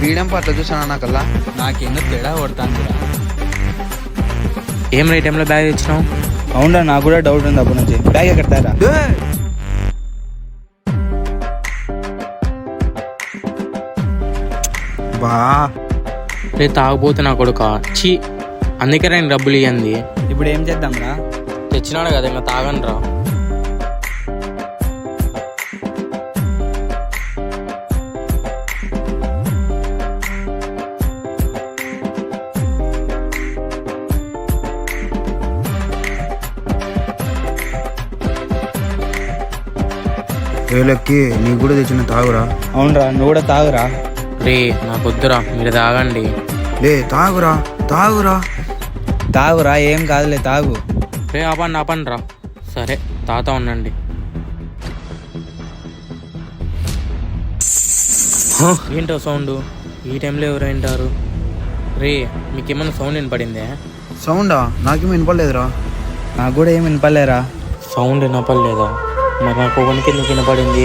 వీడియం అట్లా చూసానా నాకల్లా నాకేందో తేడా కొడతాను. ఏం రైట్ టైంలో బ్యాగ్ తెచ్చినావు? అవునా, నాకు కూడా డౌట్ ఉంది అప్పటి నుంచి. బ్యాగ్ ఎక్కడ తారా? బా రే తాగబోతు నా కొడుక, చీ, అందుకే నేను డబ్బులు ఇయ్యంది. ఇప్పుడు ఏం చేద్దాం రా? తెచ్చినాడు కదా, ఇంకా తాగండి రా. వేలకి నీకు కూడా తెచ్చిన తాగురా. అవునరా, నువ్వు కూడా తాగురా. రే నాకు వద్దురా, మీరు తాగండి. లే తాగురా తాగురా. తాగురా, ఏం కాదులే, తాగు. రే ఆపండి ఆపండి రా. సరే తాత ఉండండి. ఏంటో సౌండ్? ఈ టైంలో ఎవరు వింటారు? రే మీకేమన్నా సౌండ్ వినపడిందే? సౌండా? నాకేమో వినపడలేదురా. నాకు కూడా ఏం వినపడలేరా. సౌండ్ వినపడలేదా? మరి నాకు ఒకనికి ఎందుకు వినపడింది?